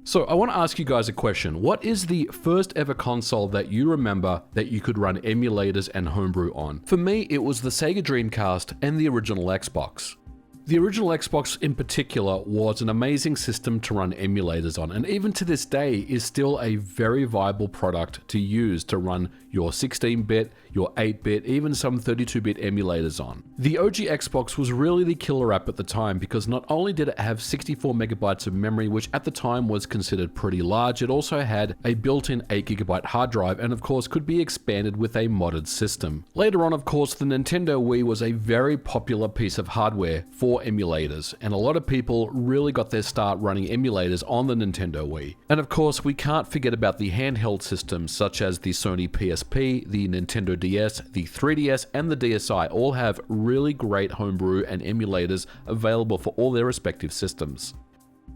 So I want to ask you guys a question. What is the first ever console that you remember that you could run emulators and homebrew on? For me, it was the Sega Dreamcast and the original Xbox. The original Xbox in particular was an amazing system to run emulators on, and even to this day is still a very viable product to use to run your 16-bit, your 8-bit, even some 32-bit emulators on. The OG Xbox was really the killer app at the time because not only did it have 64 megabytes of memory, which at the time was considered pretty large, it also had a built-in 8GB hard drive and of course could be expanded with a modded system. Later on, of course, the Nintendo Wii was a very popular piece of hardware for emulators, and a lot of people really got their start running emulators on the Nintendo Wii. And of course, we can't forget about the handheld systems such as the Sony PSP, the Nintendo DS, the 3DS, and the DSi all have really great homebrew and emulators available for all their respective systems.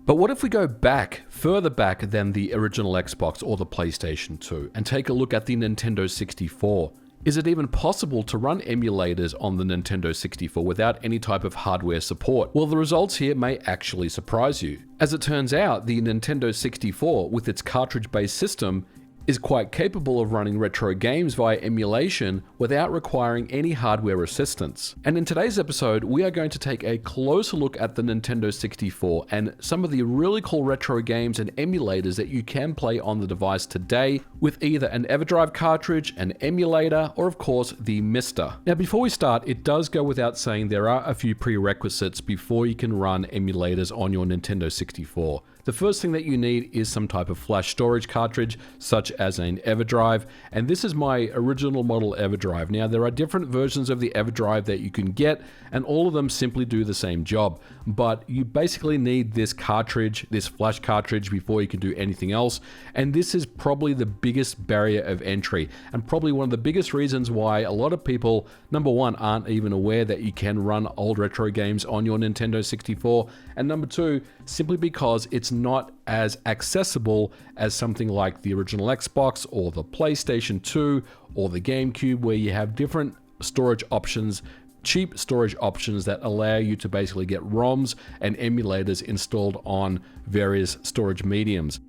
But what if we go back, further back than the original Xbox or the PlayStation 2, and take a look at the Nintendo 64? Is it even possible to run emulators on the Nintendo 64 without any type of hardware support? Well, the results here may actually surprise you. As it turns out, the Nintendo 64, with its cartridge-based system, is quite capable of running retro games via emulation without requiring any hardware assistance. And in today's episode, we are going to take a closer look at the Nintendo 64 and some of the really cool retro games and emulators that you can play on the device today with either an EverDrive cartridge, an emulator, or of course the Mister. Now before we start, it does go without saying there are a few prerequisites before you can run emulators on your Nintendo 64. The first thing that you need is some type of flash storage cartridge, such as an EverDrive, and this is my original model EverDrive. Now, there are different versions of the EverDrive that you can get, and all of them simply do the same job, but you basically need this cartridge, this flash cartridge, before you can do anything else, and this is probably the biggest barrier of entry, and probably one of the biggest reasons why a lot of people, number one, aren't even aware that you can run old retro games on your Nintendo 64, and number two, simply because it's not as accessible as something like the original Xbox or the PlayStation 2 or the GameCube, where you have different storage options, cheap storage options that allow you to basically get ROMs and emulators installed on various storage mediums.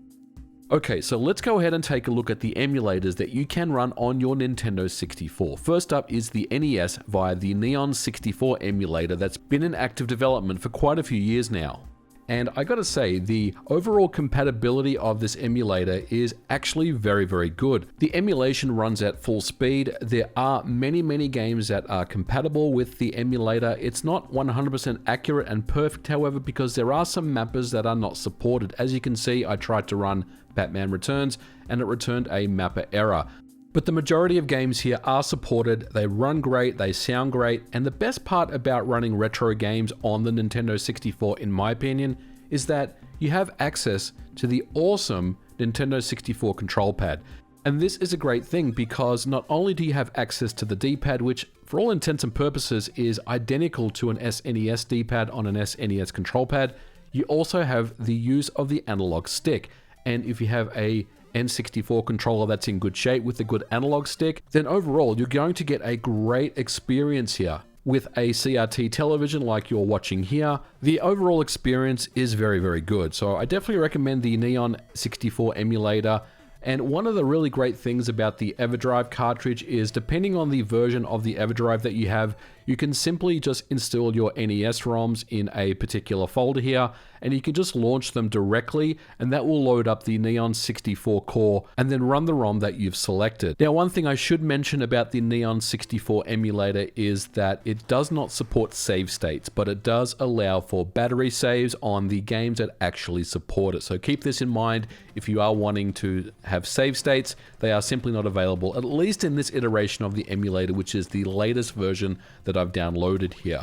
Okay, so let's go ahead and take a look at the emulators that you can run on your Nintendo 64. First up is the NES via the Neon 64 emulator that's been in active development for quite a few years now. And I gotta say, the overall compatibility of this emulator is actually very, very good. The emulation runs at full speed. There are many games that are compatible with the emulator. It's not 100% accurate and perfect, however, because there are some mappers that are not supported. As you can see, I tried to run Batman Returns and it returned a mapper error. But the majority of games here are supported, they run great, they sound great, and the best part about running retro games on the Nintendo 64, in my opinion, is that you have access to the awesome Nintendo 64 control pad. And this is a great thing because not only do you have access to the D-pad, which for all intents and purposes is identical to an SNES D-pad on an SNES control pad, you also have the use of the analog stick. And if you have a N64 controller that's in good shape with a good analog stick, then overall you're going to get a great experience here. With a CRT television like you're watching here, the overall experience is very good. So I definitely recommend the Neon 64 emulator. And one of the really great things about the EverDrive cartridge is, depending on the version of the EverDrive that you have, you can simply just install your NES ROMs in a particular folder here, and you can just launch them directly, and that will load up the Neon 64 core and then run the ROM that you've selected. Now, one thing I should mention about the Neon 64 emulator is that it does not support save states, but it does allow for battery saves on the games that actually support it. So keep this in mind if you are wanting to have save states. They are simply not available, at least in this iteration of the emulator, which is the latest version that I've downloaded here.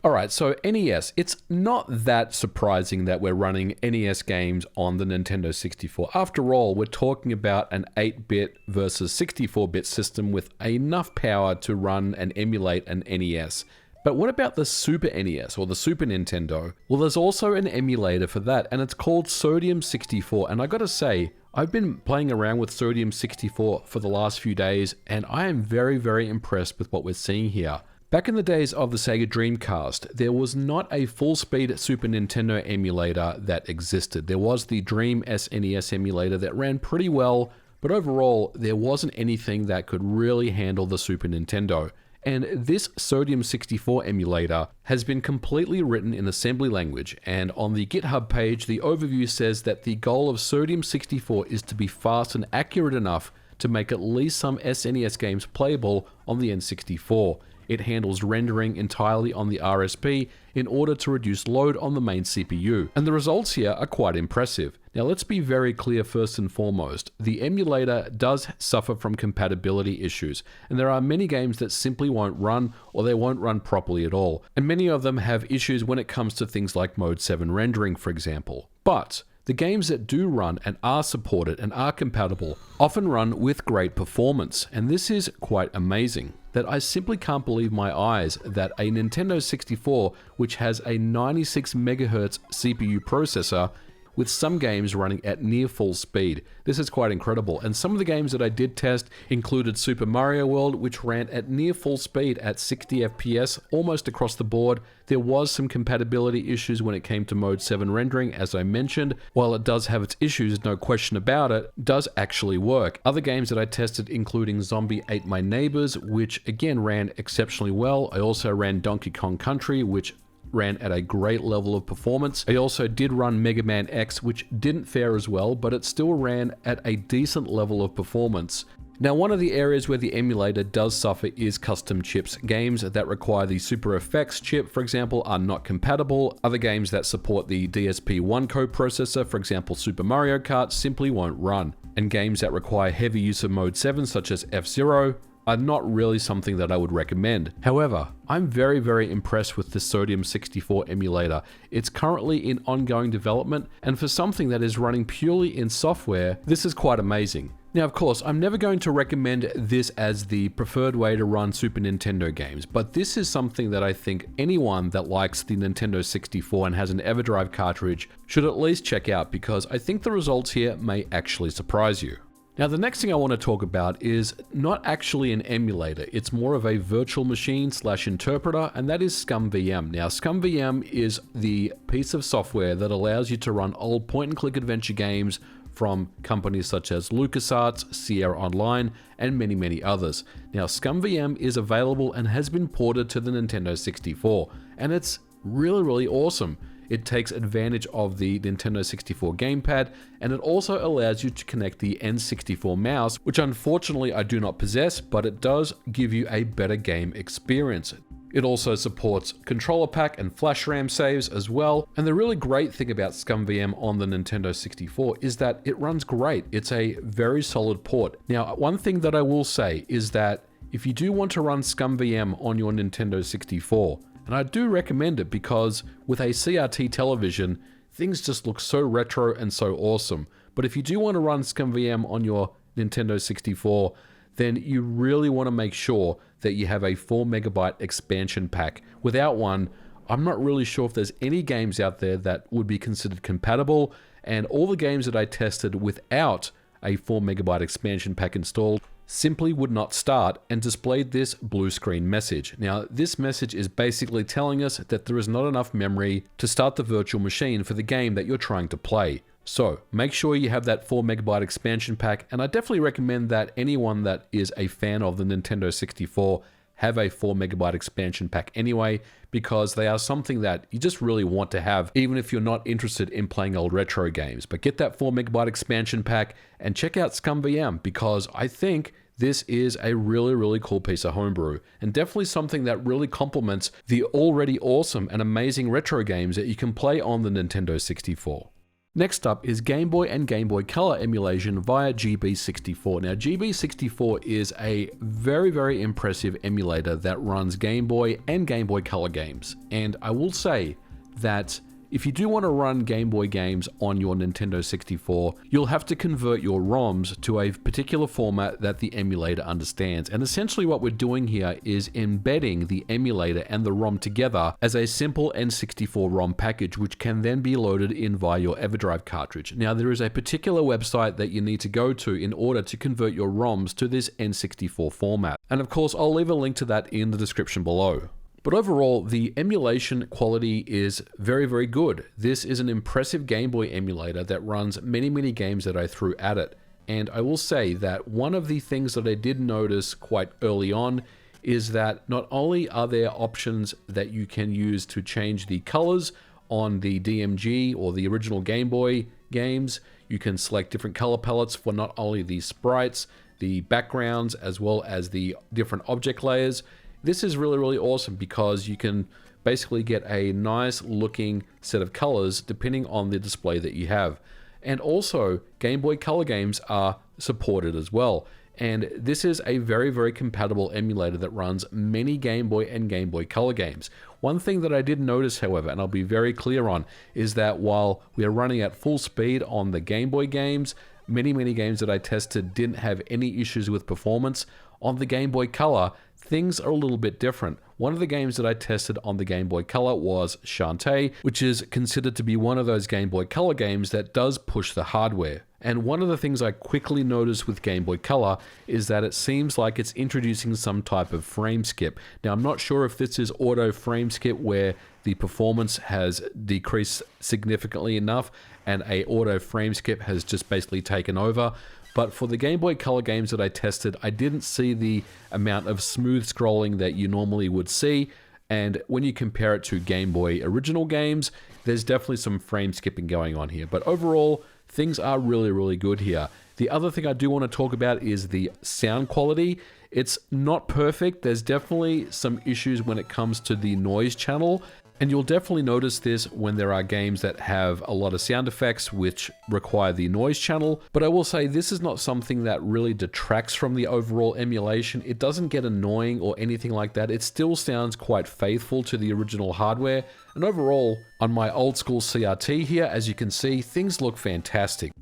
Alright, so NES, it's not that surprising that we're running NES games on the Nintendo 64. After all, we're talking about an 8-bit versus 64-bit system with enough power to run and emulate an NES. But what about the Super NES or the Super Nintendo? Well, there's also an emulator for that, and it's called Sodium 64, and I gotta say, I've been playing around with Sodium 64 for the last few days, and I am very impressed with what we're seeing here. Back in the days of the Sega Dreamcast, there was not a full-speed Super Nintendo emulator that existed. There was the Dream SNES emulator that ran pretty well, but overall, there wasn't anything that could really handle the Super Nintendo. And this Sodium 64 emulator has been completely written in assembly language, and on the GitHub page, the overview says that the goal of Sodium 64 is to be fast and accurate enough to make at least some SNES games playable on the N64. It handles rendering entirely on the RSP in order to reduce load on the main CPU, and the results here are quite impressive. Now let's be very clear first and foremost, the emulator does suffer from compatibility issues, and there are many games that simply won't run or they won't run properly at all, and many of them have issues when it comes to things like Mode 7 rendering, for example. But the games that do run and are supported and are compatible often run with great performance, and this is quite amazing. That I simply can't believe my eyes that a Nintendo 64, which has a 96 MHz CPU processor, with some games running at near full speed. This is quite incredible, and some of the games that I did test included Super Mario World, which ran at near full speed at 60 FPS almost across the board. There was some compatibility issues when it came to Mode 7 rendering, as I mentioned. While it does have its issues, no question about it, does actually work. Other games that I tested including Zombie Ate My Neighbors, which again ran exceptionally well. I also ran Donkey Kong Country, which ran at a great level of performance. I also did run Mega Man X, which didn't fare as well, but it still ran at a decent level of performance. Now, one of the areas where the emulator does suffer is custom chips. Games that require the Super Effects chip, for example, are not compatible. Other games that support the DSP-1 coprocessor, for example Super Mario Kart, simply won't run. And games that require heavy use of Mode 7, such as F-Zero, are not really something that I would recommend. However, I'm very impressed with the Sodium 64 emulator. It's currently in ongoing development, and for something that is running purely in software, this is quite amazing. Now, of course, I'm never going to recommend this as the preferred way to run Super Nintendo games, but this is something that I think anyone that likes the Nintendo 64 and has an EverDrive cartridge should at least check out, because I think the results here may actually surprise you. Now, the next thing I want to talk about is not actually an emulator. It's more of a virtual machine / interpreter, and that is SCUMMVM. Now, SCUMMVM is the piece of software that allows you to run old point-and-click adventure games from companies such as LucasArts, Sierra Online, and many others. Now, SCUMMVM is available and has been ported to the Nintendo 64, and it's really awesome. It takes advantage of the Nintendo 64 gamepad, and it also allows you to connect the N64 mouse, which unfortunately I do not possess, but it does give you a better game experience. It also supports controller pack and flash RAM saves as well, and the really great thing about SCUMMVM on the Nintendo 64 is that it runs great. It's a very solid port. Now, one thing that I will say is that if you do want to run SCUMMVM on your Nintendo 64, and I do recommend it because with a CRT television, things just look so retro and so awesome. But if you do want to run SCUMMVM on your Nintendo 64, then you really want to make sure that you have a 4 MB expansion pack. Without one, I'm not really sure if there's any games out there that would be considered compatible, and all the games that I tested without a 4 MB expansion pack installed simply would not start and displayed this blue screen message. Now, this message is basically telling us that there is not enough memory to start the virtual machine for the game that you're trying to play. So make sure you have that 4 MB expansion pack, and I definitely recommend that anyone that is a fan of the Nintendo 64 have a 4 MB expansion pack anyway, because they are something that you just really want to have, even if you're not interested in playing old retro games. But get that 4 MB expansion pack and check out SCUMMVM, because I think this is a really cool piece of homebrew, and definitely something that really complements the already awesome and amazing retro games that you can play on the Nintendo 64. Next up is Game Boy and Game Boy Color emulation via GB64. Now, GB64 is a very impressive emulator that runs Game Boy and Game Boy Color games, and I will say that if you do want to run Game Boy games on your Nintendo 64, you'll have to convert your ROMs to a particular format that the emulator understands. And essentially what we're doing here is embedding the emulator and the ROM together as a simple N64 ROM package, which can then be loaded in via your EverDrive cartridge. Now, there is a particular website that you need to go to in order to convert your ROMs to this N64 format. And of course, I'll leave a link to that in the description below. But overall, the emulation quality is very, very good. This is an impressive Game Boy emulator that runs many games that I threw at it. And I will say that one of the things that I did notice quite early on is that not only are there options that you can use to change the colors on the DMG or the original Game Boy games, you can select different color palettes for not only the sprites, the backgrounds, as well as the different object layers. This is really awesome because you can basically get a nice looking set of colors depending on the display that you have. And also, Game Boy Color games are supported as well. And this is a very compatible emulator that runs many Game Boy and Game Boy Color games. One thing that I did notice, however, and I'll be very clear on, is that while we are running at full speed on the Game Boy games, many games that I tested didn't have any issues with performance. On the Game Boy Color, things are a little bit different. One of the games that I tested on the Game Boy Color was Shantae, which is considered to be one of those Game Boy Color games that does push the hardware. And one of the things I quickly noticed with Game Boy Color is that it seems like it's introducing some type of frame skip. Now, I'm not sure if this is auto frame skip where the performance has decreased significantly enough and a auto frame skip has just basically taken over. But for the Game Boy Color games that I tested, I didn't see the amount of smooth scrolling that you normally would see. And when you compare it to Game Boy original games, there's definitely some frame skipping going on here. But overall, things are really good here. The other thing I do want to talk about is the sound quality. It's not perfect. There's definitely some issues when it comes to the noise channel. And you'll definitely notice this when there are games that have a lot of sound effects which require the noise channel. But I will say this is not something that really detracts from the overall emulation. It doesn't get annoying or anything like that. It still sounds quite faithful to the original hardware. And overall, on my old school CRT here, as you can see, things look fantastic.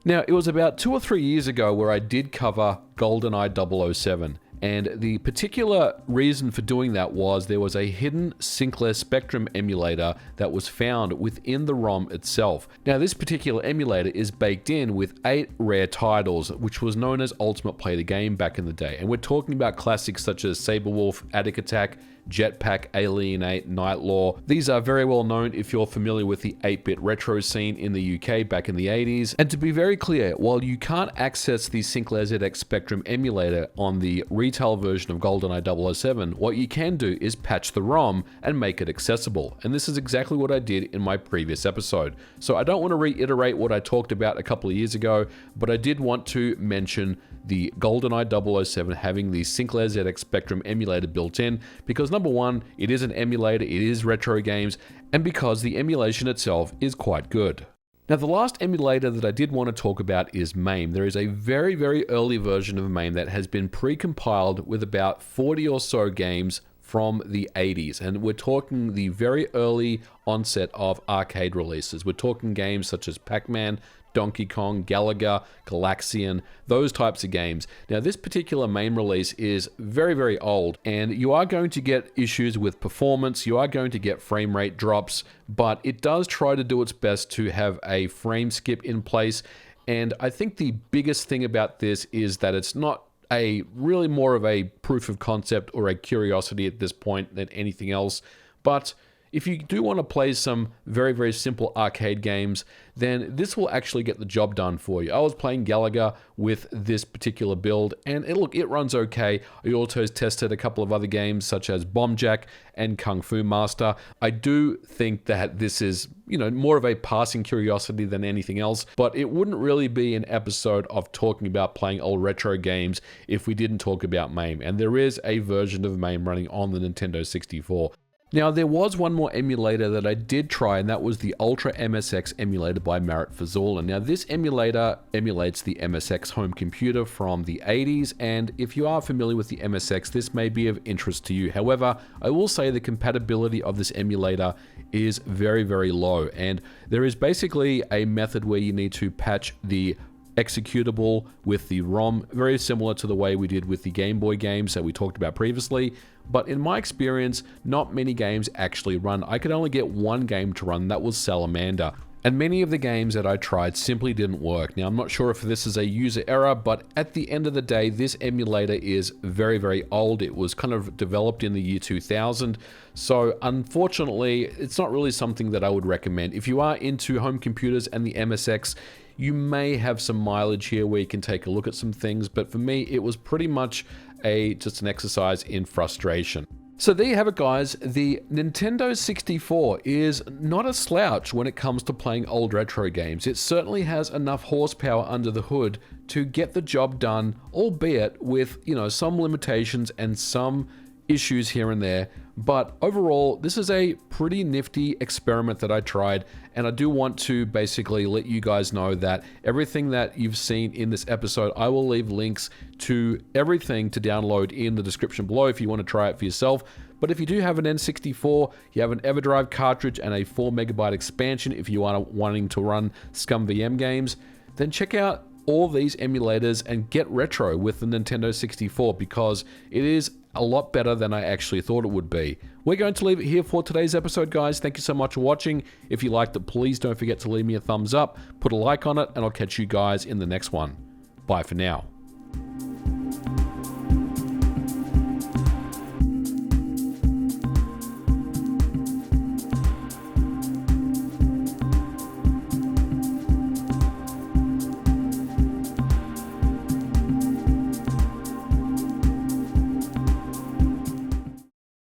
Now, it was about 2 or 3 years ago where I did cover GoldenEye 007. And the particular reason for doing that was there was a hidden Sinclair Spectrum emulator that was found within the ROM itself. Now, this particular emulator is baked in with 8 rare titles, which was known as Ultimate Play the Game back in the day. And we're talking about classics such as Saberwolf, Attic Attack, Jetpack, Alienate, Night Law. These are very well known if you're familiar with the 8-bit retro scene in the UK back in the 80s. And to be very clear, while you can't access the Sinclair ZX Spectrum emulator on the retail version of GoldenEye 007, what you can do is patch the ROM and make it accessible. And this is exactly what I did in my previous episode. So I don't want to reiterate what I talked about a couple of years ago, but I did want to mention the GoldenEye 007 having the Sinclair ZX Spectrum emulator built in, because number one, it is an emulator, it is retro games, and because the emulation itself is quite good. Now, the last emulator that I did want to talk about is MAME. There is a very early version of MAME that has been pre-compiled with about 40 or so games from the 80s, and we're talking the very early onset of arcade releases. We're talking games such as Pac-Man, Donkey Kong, Galaga, Galaxian, those types of games. Now, this particular MAME release is very old, and you are going to get issues with performance, you are going to get frame rate drops, but it does try to do its best to have a frame skip in place. And I think the biggest thing about this is that it's not really more of a proof of concept or a curiosity at this point than anything else. But if you do want to play some very simple arcade games, then this will actually get the job done for you. I was playing Galaga with this particular build, and it runs okay. I also tested a couple of other games such as Bomb Jack and Kung Fu Master. I do think that this is, more of a passing curiosity than anything else, but it wouldn't really be an episode of talking about playing old retro games if we didn't talk about MAME. And there is a version of MAME running on the Nintendo 64. Now, there was one more emulator that I did try, and that was the Ultra MSX Emulator by Marit Fazula. Now, this emulator emulates the MSX home computer from the 80s, and if you are familiar with the MSX, this may be of interest to you. However, I will say the compatibility of this emulator is very, very low, and there is basically a method where you need to patch the executable with the ROM, very similar to the way we did with the Game Boy games that we talked about previously. But in my experience, not many games actually run. I could only get one game to run, that was Salamander. And many of the games that I tried simply didn't work. Now, I'm not sure if this is a user error, but at the end of the day, this emulator is very, very old. It was kind of developed in the year 2000. So unfortunately, it's not really something that I would recommend. If you are into home computers and the MSX, you may have some mileage here where you can take a look at some things, but for me, it was pretty much just an exercise in frustration. So there you have it, guys. The Nintendo 64 is not a slouch when it comes to playing old retro games. It certainly has enough horsepower under the hood to get the job done, albeit with, some limitations and some issues here and there. But overall, this is a pretty nifty experiment that I tried, and I do want to basically let you guys know that everything that you've seen in this episode, I will leave links to everything to download in the description below if you want to try it for yourself. But if you do have an N64, you have an EverDrive cartridge and a 4 MB expansion if you are wanting to run SCUMMVM games, then check out all these emulators and get retro with the Nintendo 64 because it is a lot better than I actually thought it would be. We're going to leave it here for today's episode, guys. Thank you so much for watching. If you liked it, please don't forget to leave me a thumbs up, put a like on it, and I'll catch you guys in the next one. Bye for now.